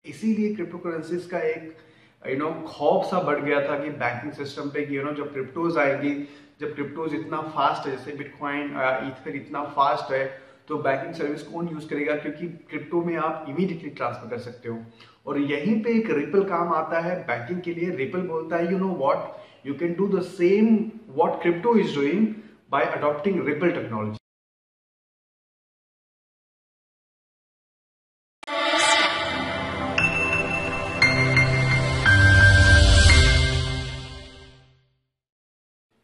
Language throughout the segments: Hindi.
इसीलिए क्रिप्टो करेंसीज का एक खौफ सा बढ़ गया था कि बैंकिंग सिस्टम पे कि जब क्रिप्टोज आएगी, जब क्रिप्टोज इतना फास्ट है, जैसे बिटकॉइन ईथर इतना फास्ट है, तो बैंकिंग सर्विस कौन यूज करेगा, क्योंकि क्रिप्टो में आप इमीडिएटली ट्रांसफर कर सकते हो। और यहीं पे एक रिपल काम आता है बैंकिंग के लिए। रिपल बोलता है, you know what, you can do the same what crypto is doing by adopting Ripple technology.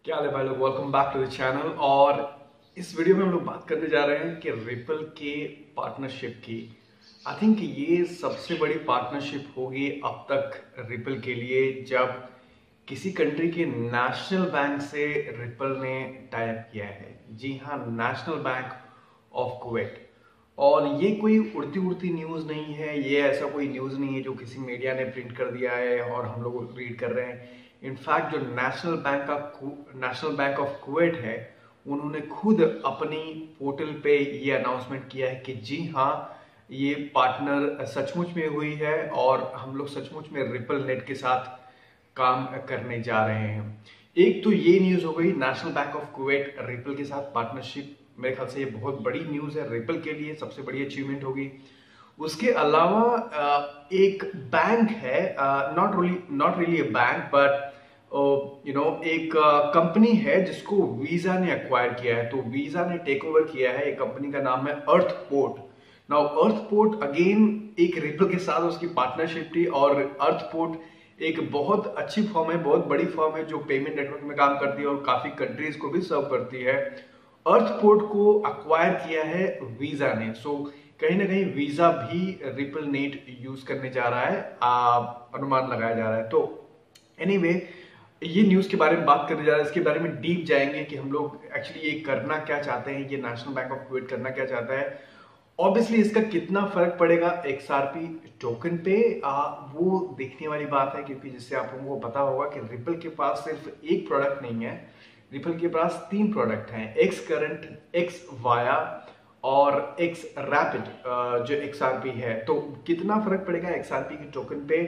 क्या हाल है भाई लोग, welcome back to the channel. और इस वीडियो में हम लोग बात करने जा रहे हैं कि रिपल के पार्टनरशिप की। आई थिंक ये सबसे बड़ी पार्टनरशिप होगी अब तक रिपल के लिए, जब किसी कंट्री के नेशनल बैंक से रिपल ने टाई अप किया है। जी हाँ, नेशनल बैंक ऑफ कुवैत। और ये कोई उड़ती उड़ती न्यूज़ नहीं है, ये ऐसा कोई न्यूज़ नहीं है जो किसी मीडिया ने प्रिंट कर दिया है और हम लोग रीड कर रहे हैं। इनफैक्ट जो नेशनल बैंक ऑफ कुवैत है, उन्होंने खुद अपनी पोर्टल पे ये अनाउंसमेंट किया है कि जी हाँ, ये पार्टनर सचमुच में हुई है और हम लोग सचमुच में रिपल नेट के साथ काम करने जा रहे हैं। एक तो ये न्यूज हो गई, national Bank of Kuwait ripple के साथ पार्टनरशिप। मेरे ख्याल से ये बहुत बड़ी न्यूज है, रिपल के लिए सबसे बड़ी अचीवमेंट होगी। उसके अलावा एक बैंक है, not really a bank but एक कंपनी है जिसको वीजा ने एक्वायर किया है। तो वीजा ने टेक ओवर किया है, एक कंपनी का नाम है अर्थपोर्ट। नाउ अर्थपोर्ट अगेन एक रिपल के साथ उसकी पार्टनरशिप थी, और अर्थपोर्ट एक बहुत अच्छी फर्म है, बहुत बड़ी फर्म है जो पेमेंट नेटवर्क में काम करती है और काफी कंट्रीज को भी सर्व करती है। अर्थपोर्ट को अक्वायर किया है वीजा ने। सो कहीं ना कहीं वीजा भी रिपल नेट यूज करने जा रहा है, अनुमान लगाया जा रहा है। तो एनीवे ये न्यूज के बारे में बात करने जा रहे हैं, इसके बारे में डीप जाएंगे कि हम लोग एक्चुअली ये करना क्या चाहते हैं, ये नेशनल बैंक ऑफ कुवैत करना क्या चाहता है। ऑब्वियसली इसका कितना फर्क पड़ेगा एक्सआरपी टोकन पे, वो देखने वाली बात है, क्योंकि जिससे आप लोगों को पता होगा कि रिपल के पास सिर्फ एक प्रोडक्ट नहीं है, रिपल के पास 3 प्रोडक्ट हैं, एक्स करंट, एक्स वाया और एक्स रैपिड जो एक्सआरपी है। तो कितना फर्क पड़ेगा एक्सआरपी के टोकन पे,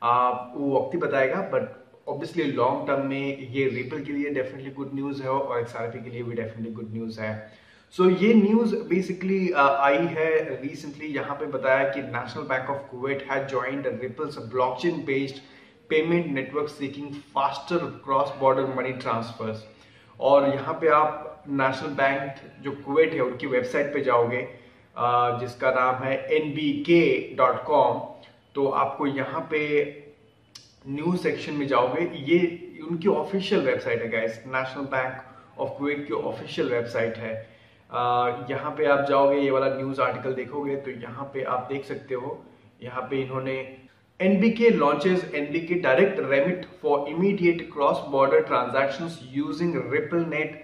वो वक्त ही बताएगा। बट ऑब्वियसली लॉन्ग टर्म में ये रिपल के लिए डेफिनेटली गुड न्यूज है और एक्सआरपी के लिए भी डेफिनेटली गुड न्यूज है। सो ये न्यूज बेसिकली आई है रिसेंटली। यहाँ पे बताया कि National Bank of Kuwait has joined Ripple's blockchain based payment network seeking faster cross border money transfers. और यहाँ पे आप नेशनल बैंक जो कुवैत है उनकी वेबसाइट पे जाओगे, जिसका नाम है nbk.com। तो आपको यहाँ पे न्यूज सेक्शन में जाओगे, ये उनकी ऑफिशियल वेबसाइट है guys, national Bank of Kuwait की ऑफिशियल वेबसाइट है। यहाँ पे आप जाओगे, ये वाला न्यूज आर्टिकल देखोगे तो यहाँ पे आप देख सकते हो, यहाँ पे इन्होंने NBK launches NBK direct remit for immediate cross-border transactions using RippleNet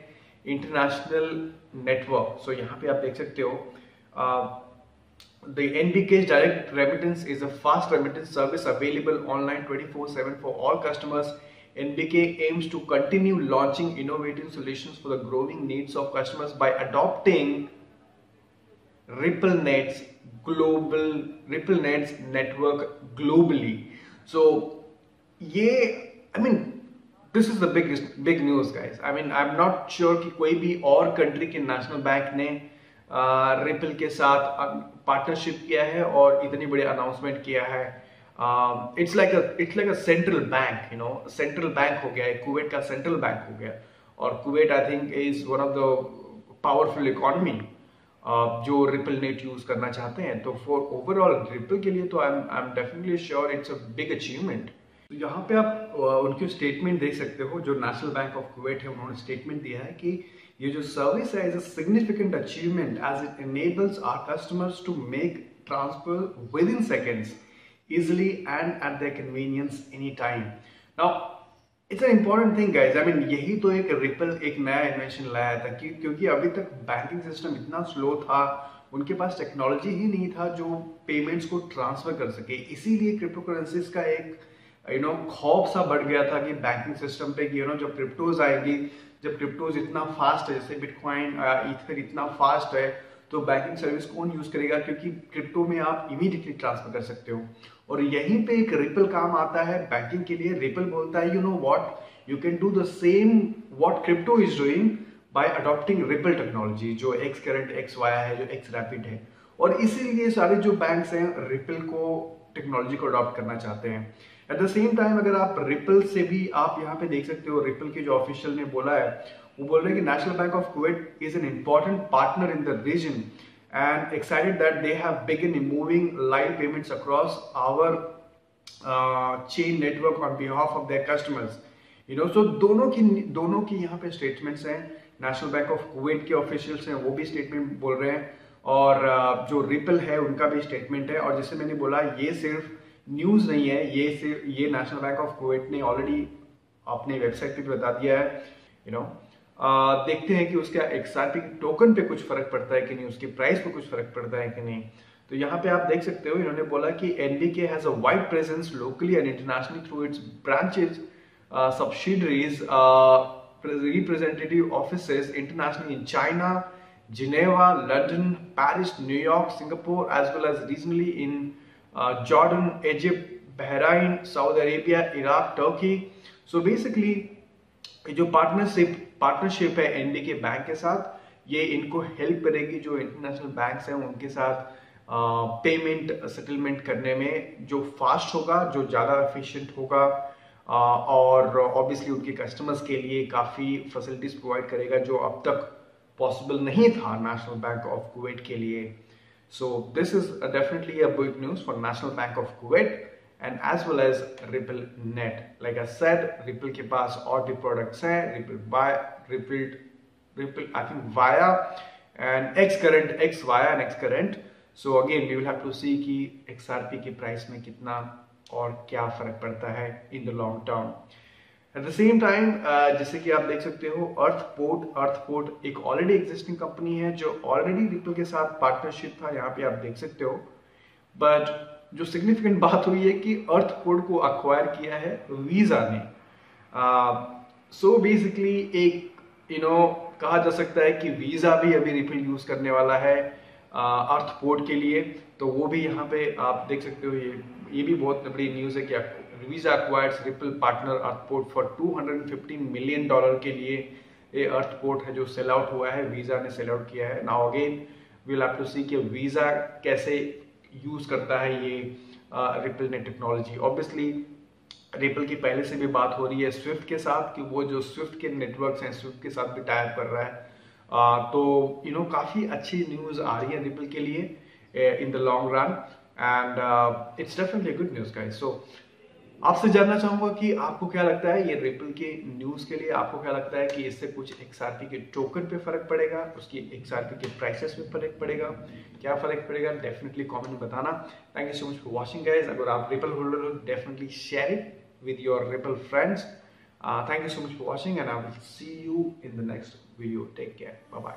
international network। So यहाँ पे आप देख सकते हो, the NBK's direct remittance is a fast remittance service available online 24/7 for all customers. NBK aims to continue launching innovative solutions for the growing needs of customers by adopting RippleNet's network globally. So ये this is the big news guys. I'm not sure कि कोई भी और कंट्री के नेशनल बैंक ने रिपल के साथ पार्टनरशिप किया है और इतनी बड़ी अनाउंसमेंट किया है। It's like a central bank, central bank हो गया है, कुवैत का सेंट्रल बैंक हो गया। और Kuwait I think is one of the powerful economy जो रिपल नेट यूज करना चाहते हैं। तो फॉर ओवरऑल रिपल के लिए तो I am definitely sure it's a big achievement. तो यहाँ पे आप उनकी स्टेटमेंट देख सकते हो, जो नेशनल बैंक ऑफ कुवैत है उन्होंने स्टेटमेंट दिया है कि ये जो सर्विस है is a significant achievement as it enables our customers to make transfer within seconds easily and at their convenience anytime. Now it's an important thing guys. यही तो एक रिपल एक नया इन्वेंशन लाया था, क्योंकि अभी तक बैंकिंग सिस्टम इतना स्लो था, उनके पास टेक्नोलॉजी ही नहीं था जो पेमेंट्स को ट्रांसफर कर सके। इसीलिए क्रिप्टो करेंसीज का एक खौफ सा बढ़ गया था कि बैंकिंग सिस्टम पे कि जब क्रिप्टोज आएगी, जब क्रिप्टोज इतना फास्ट है, जैसे बिटकॉइन ईथर इतना फास्ट है, तो बैंकिंग सर्विस कौन यूज करेगा, क्योंकि क्रिप्टो में आप इमीडिएटली ट्रांसफर कर सकते हो। और यहीं पे एक रिपल काम आता है बैंकिंग के लिए। रिपल बोलता है, you know what, you can do the same what crypto is doing by adopting Ripple technology, जो एक्स करंट एक्स वाया है, जो एक्स रैपिड है। और इसीलिए सारे जो बैंक्स हैं रिपल को टेक्नोलॉजी को अडॉप्ट करना चाहते हैं। एट द सेम टाइम अगर आप रिपल से भी, आप यहाँ पे देख सकते हो रिपल के जो ऑफिशियल ने बोला है, वो बोल रहे हैं कि National Bank of Kuwait is an important partner in the region and excited that they have begun moving live payments across our chain network on behalf of their customers. You know, so दोनों की यहाँ पे स्टेटमेंट्स हैं। नेशनल बैंक ऑफ कुवैत के ऑफिशियल्स हैं, वो भी स्टेटमेंट बोल रहे हैं, और जो रिपल है उनका भी स्टेटमेंट है। और जैसे मैंने बोला, ये सिर्फ न्यूज़ नहीं है, ये नेशनल बैंक ऑफ कुवैत ने ऑलरेडी अपने वेबसाइट पे भी बता दिया है। यू नो, देखते हैं कि उसका XRP टोकन पे कुछ फर्क पड़ता है कि नहीं, उसके प्राइस पे कुछ फर्क पड़ता है कि नहीं। तो यहाँ पे आप देख सकते हो, इन्होंने बोला कि NBK has a wide presence locally and internationally through it's branches, subsidiaries, representative offices internationally in China, Geneva, London, Paris, New York, Singapore, as well as regionally in Jordan, Egypt, Bahrain, Saudi Arabia, Iraq, Turkey. So basically जो पार्टनरशिप है NBK बैंक के साथ, ये इनको हेल्प करेगी जो इंटरनेशनल बैंक्स हैं उनके साथ पेमेंट सेटलमेंट करने में, जो फास्ट होगा, जो ज़्यादा एफिशिएंट होगा, और ऑब्वियसली उनके कस्टमर्स के लिए काफ़ी फैसिलिटीज प्रोवाइड करेगा जो अब तक पॉसिबल नहीं था नेशनल बैंक ऑफ कुवैत के लिए। So this is definitely a big news for national Bank of Kuwait and as well as Ripple Net. Like I said, Ripple के पास और भी products हैं, Ripple I think Via and Xcurrent, XVia and Xcurrent. So again we will have to see कि XRP के प्राइस में कितना और क्या फर्क पड़ता है in the long term. At the same time, जैसे कि आप देख सकते हो, अर्थपोर्ट एक ऑलरेडी एग्जिस्टिंग कंपनी है जो ऑलरेडी रिपल के साथ पार्टनरशिप था, यहाँ पे आप देख सकते हो। बट जो सिग्निफिकेंट बात हुई है कि अर्थपोर्ट को अक्वायर किया है वीजा ने। सो बेसिकली एक कहा जा सकता है कि वीजा भी अभी रिपल यूज करने वाला है अर्थपोर्ट के लिए। तो वो भी यहाँ पे आप देख सकते हो, ये भी बहुत बड़ी न्यूज़ है कि Visa acquires Ripple partner Earthport for $215 million के लिए। ये अर्थपोर्ट है जो सेल आउट हुआ है, वीजा ने सेल आउट किया है। Now again we will have to see कि वीजा कैसे यूज करता है ये रिपल ने टेक्नोलॉजी। ऑब्वियसली रिपल की पहले से भी बात हो रही है स्विफ्ट के साथ कि वो जो स्विफ्ट के नेटवर्क्स हैं स्विफ्ट के साथ भी टाई अप कर रहा है। तो काफ़ी अच्छी न्यूज़ आ रही है रिपल के लिए in the long run, and it's definitely good news guys. So आपसे जानना चाहूंगा कि आपको क्या लगता है ये रिपल के न्यूज़ के लिए, आपको क्या लगता है कि इससे कुछ XRP के टोकन पे फर्क पड़ेगा, उसकी XRP के प्राइसेस पे फर्क पड़ेगा, क्या फर्क पड़ेगा? डेफिनेटली कमेंट में बताना। Thank you so much for watching guys. अगर आप रिपल होल्डर हो definitely share it with your Ripple friends. Thank you so much for watching and I will see you in the next video. Take care, bye bye.